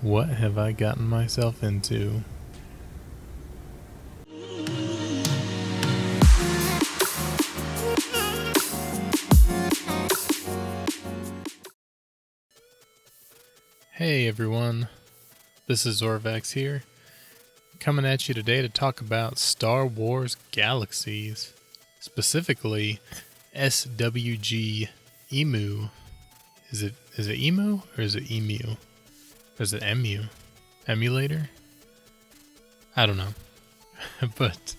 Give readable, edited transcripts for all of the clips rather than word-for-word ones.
What have I gotten myself into? Hey everyone, this is Zorvax here, coming at you today to talk about Star Wars Galaxies, specifically SWGemu. Is it emu or is it emu? Or is it emu? Emulator? I don't know. But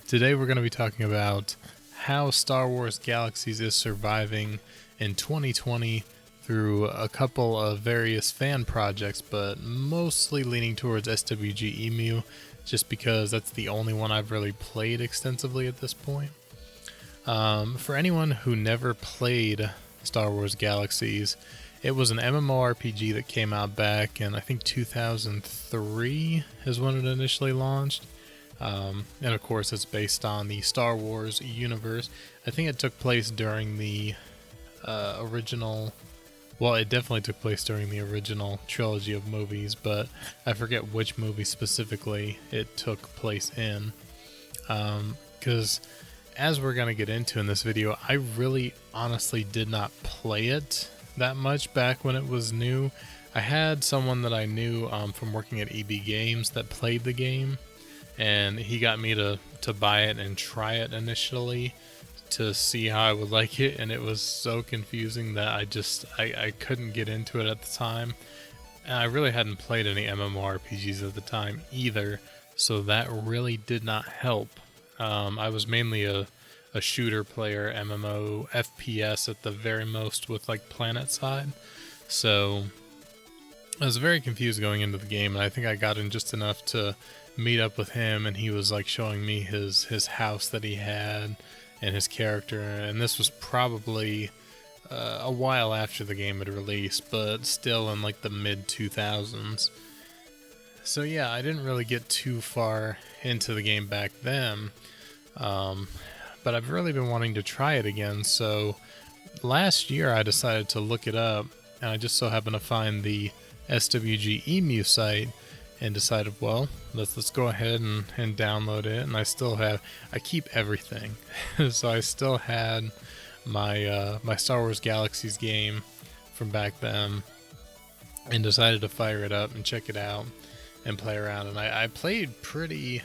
today we're going to be talking about how Star Wars Galaxies is surviving in 2020 through a couple of various fan projects, but mostly leaning towards SWGemu, just because that's the only one I've really played extensively at this point. For anyone who never played Star Wars Galaxies, it was an MMORPG that came out back in, I think, 2003 is when it initially launched. And of course, it's based on the Star Wars universe. I think it took place during the original... Well, it definitely took place during the original trilogy of movies, but I forget which movie specifically it took place in. Because as we're going to get into in this video, I really honestly did not play it that much back when it was new. I had someone that I knew from working at EB Games that played the game, and he got me to buy it and try it initially to see how I would like it, and it was so confusing that I couldn't get into it at the time. And I really hadn't played any MMORPGs at the time either, so that really did not help. I was mainly a shooter player, MMO, FPS at the very most with like PlanetSide, so I was very confused going into the game, and I think I got in just enough to meet up with him, and he was like showing me his house that he had and his character, and this was probably a while after the game had released, but still in like the mid-2000s. So yeah, I didn't really get too far into the game back then, but I've really been wanting to try it again, so last year I decided to look it up, and I just so happened to find the SWGemu site, and decided, well, let's go ahead and download it. And I keep everything. So I still had my my Star Wars Galaxies game from back then, and decided to fire it up and check it out and play around. And I played pretty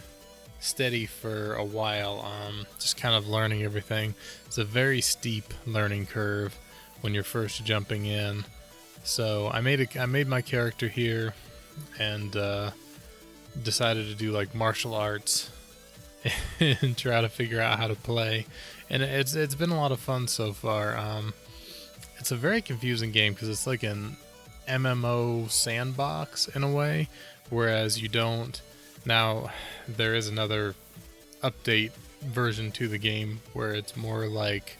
steady for a while, just kind of learning everything. It's a very steep learning curve when you're first jumping in. So I made my character here, and decided to do like martial arts and try to figure out how to play, and it's been a lot of fun so far. It's a very confusing game because it's like an MMO sandbox in a way, whereas you don't. Now there is another update version to the game where it's more like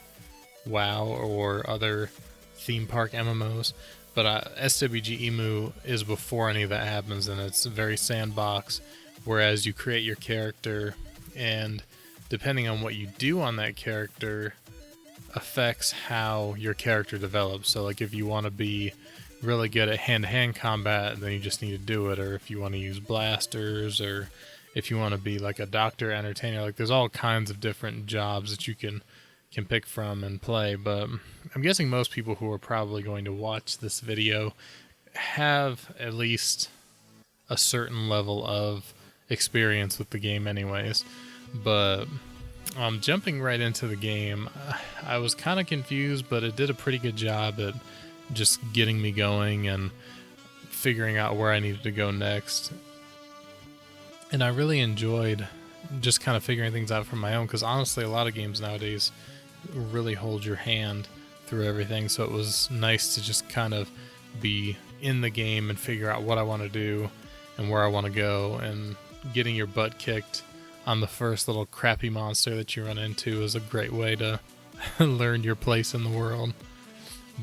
WoW or other theme park MMOs. But SWGemu is before any of that happens, and it's very sandbox, whereas you create your character, and depending on what you do on that character affects how your character develops. So like if you want to be really good at hand-to-hand combat, then you just need to do it, or if you want to use blasters, or if you want to be like a doctor entertainer, like there's all kinds of different jobs that you can pick from and play. But I'm guessing most people who are probably going to watch this video have at least a certain level of experience with the game anyways. But jumping right into the game, I was kind of confused, but it did a pretty good job at just getting me going and figuring out where I needed to go next. And I really enjoyed just kind of figuring things out from my own, because honestly a lot of games nowadays really hold your hand through everything, so it was nice to just kind of be in the game and figure out what I want to do and where I want to go, and getting your butt kicked on the first little crappy monster that you run into is a great way to learn your place in the world.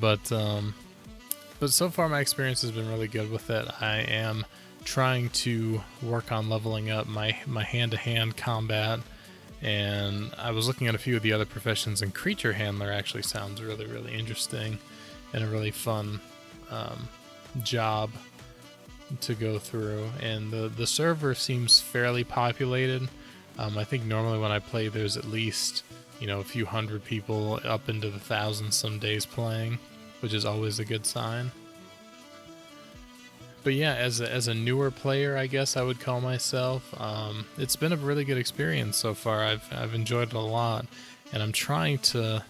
But so far my experience has been really good with it. I am trying to work on leveling up my hand-to-hand combat, and I was looking at a few of the other professions, and creature handler actually sounds really, really interesting and a really fun job. to go through, and the server seems fairly populated. I think normally when I play, there's at least a few hundred people, up into the thousands some days playing, which is always a good sign. But yeah, as a newer player, I guess I would call myself, it's been a really good experience so far. I've enjoyed it a lot, and I'm trying to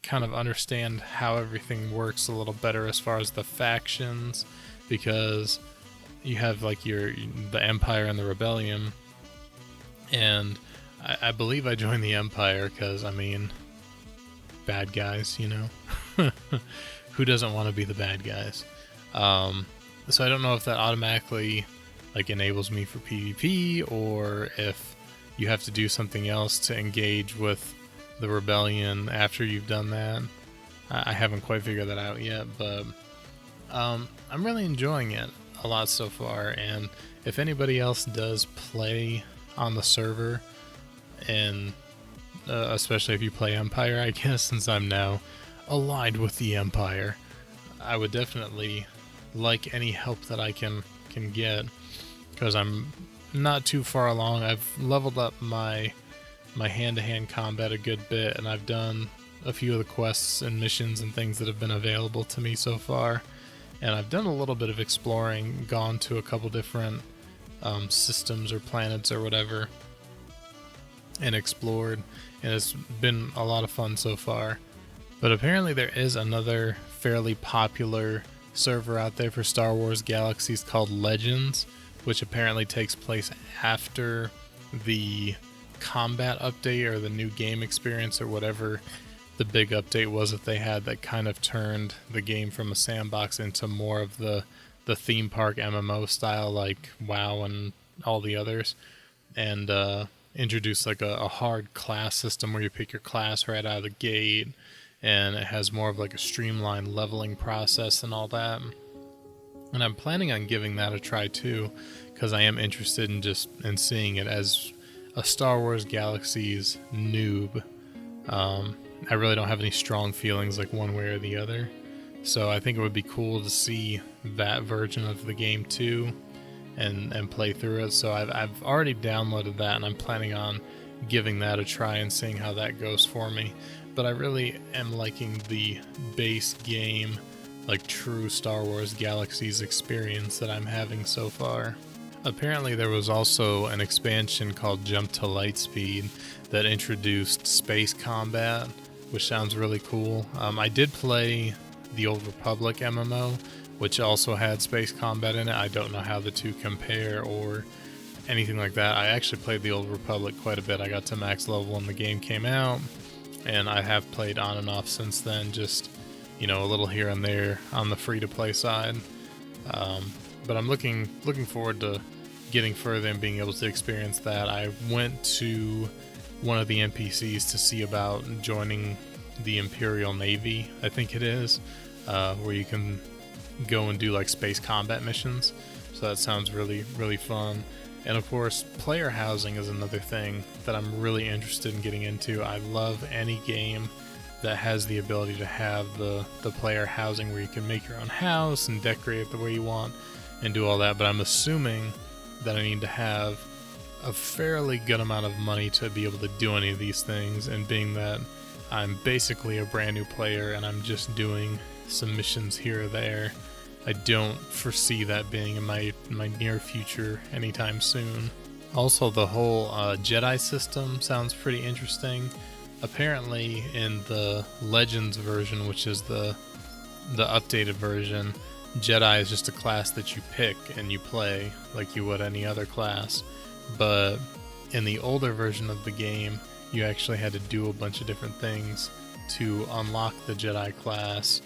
kind of understand how everything works a little better as far as the factions, because you have like the Empire and the Rebellion, and I believe I joined the Empire because, bad guys, who doesn't want to be the bad guys? So I don't know if that automatically enables me for PvP, or if you have to do something else to engage with the Rebellion after you've done that. I haven't quite figured that out yet, but I'm really enjoying it a lot so far. And if anybody else does play on the server, and especially if you play Empire, I guess, since I'm now aligned with the Empire, I would definitely like any help that I can get, because I'm not too far along. I've leveled up my hand-to-hand combat a good bit, and I've done a few of the quests and missions and things that have been available to me so far, and I've done a little bit of exploring, gone to a couple different systems or planets or whatever, and explored, and it's been a lot of fun so far. But apparently there is another fairly popular server out there for Star Wars Galaxies called Legends, which apparently takes place after the combat update or the new game experience or whatever the big update was that they had, that kind of turned the game from a sandbox into more of the theme park MMO style, like WoW and all the others, and introduced a hard class system where you pick your class right out of the gate, and it has more of a streamlined leveling process and all that. And I'm planning on giving that a try too, because I am interested in seeing it as a Star Wars Galaxies noob. I really don't have any strong feelings one way or the other, so I think it would be cool to see that version of the game too, and play through it. So I've already downloaded that, and I'm planning on giving that a try and seeing how that goes for me. But I really am liking the base game, true Star Wars Galaxies experience that I'm having so far. Apparently there was also an expansion called Jump to Lightspeed that introduced space combat, which sounds really cool. I did play the Old Republic MMO, which also had space combat in it. I don't know how the two compare or anything like that. I actually played the Old Republic quite a bit. I got to max level when the game came out, and I have played on and off since then, just a little here and there on the free-to-play side. But I'm looking forward to getting further and being able to experience that. I went to one of the NPCs to see about joining the Imperial Navy, I think it is, where you can go and do space combat missions. So that sounds really, really fun. And of course, player housing is another thing that I'm really interested in getting into. I love any game that has the ability to have the player housing where you can make your own house and decorate it the way you want and do all that. But I'm assuming that I need to have a fairly good amount of money to be able to do any of these things, and being that I'm basically a brand new player and I'm just doing some missions here or there, I don't foresee that being in my near future anytime soon. Also, the whole Jedi system sounds pretty interesting. Apparently in the Legends version, which is the updated version, Jedi is just a class that you pick and you play like you would any other class. But in the older version of the game, you actually had to do a bunch of different things to unlock the Jedi class.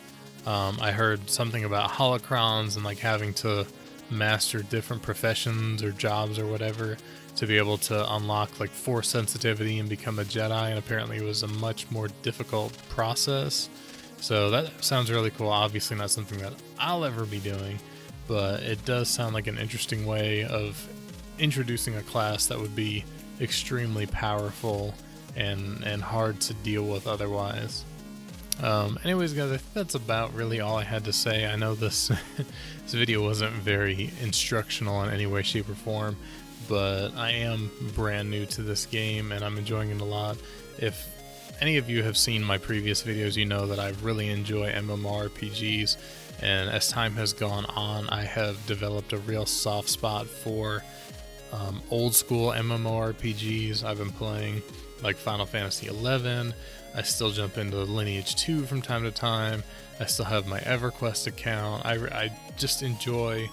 I heard something about holocrons and having to master different professions or jobs or whatever to be able to unlock force sensitivity and become a Jedi, and apparently it was a much more difficult process. So that sounds really cool. Obviously not something that I'll ever be doing, but it does sound like an interesting way of introducing a class that would be extremely powerful and hard to deal with otherwise. Anyways, guys, I think that's about really all I had to say. I know this this video wasn't very instructional in any way, shape, or form, but I am brand new to this game and I'm enjoying it a lot. If any of you have seen my previous videos, you know that I really enjoy MMORPGs, and as time has gone on, I have developed a real soft spot for old school MMORPGs. I've been playing like Final Fantasy XI. I still jump into Lineage 2 from time to time. I still have my EverQuest account. I just enjoy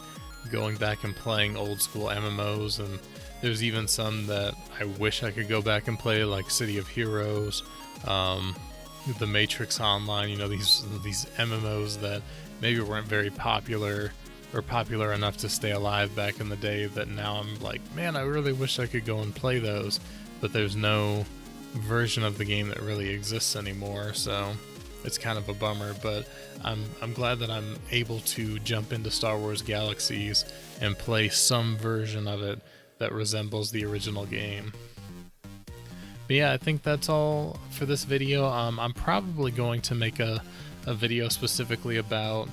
going back and playing old school MMOs, and there's even some that I wish I could go back and play, like City of Heroes, The Matrix Online, you know, these MMOs that maybe weren't very popular or popular enough to stay alive back in the day, that now I'm like, man, I really wish I could go and play those, but there's no version of the game that really exists anymore, so it's kind of a bummer. But I'm glad that I'm able to jump into Star Wars Galaxies and play some version of it that resembles the original game. But yeah, I think that's all for this video. I'm probably going to make a video specifically about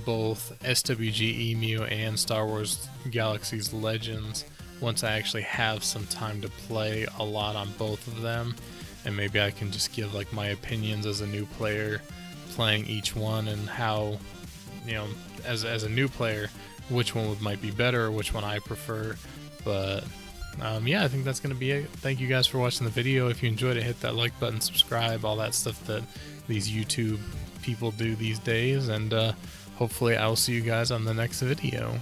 both SWGemu and Star Wars Galaxies Legends once I actually have some time to play a lot on both of them, and maybe I can just give like my opinions as a new player playing each one, and how, you know, as a new player, which one might be better or which one I prefer. But yeah, I think that's gonna be it. Thank you guys for watching the video. If you enjoyed it, hit that like button, subscribe, all that stuff that these YouTube people do these days, and hopefully I will see you guys on the next video.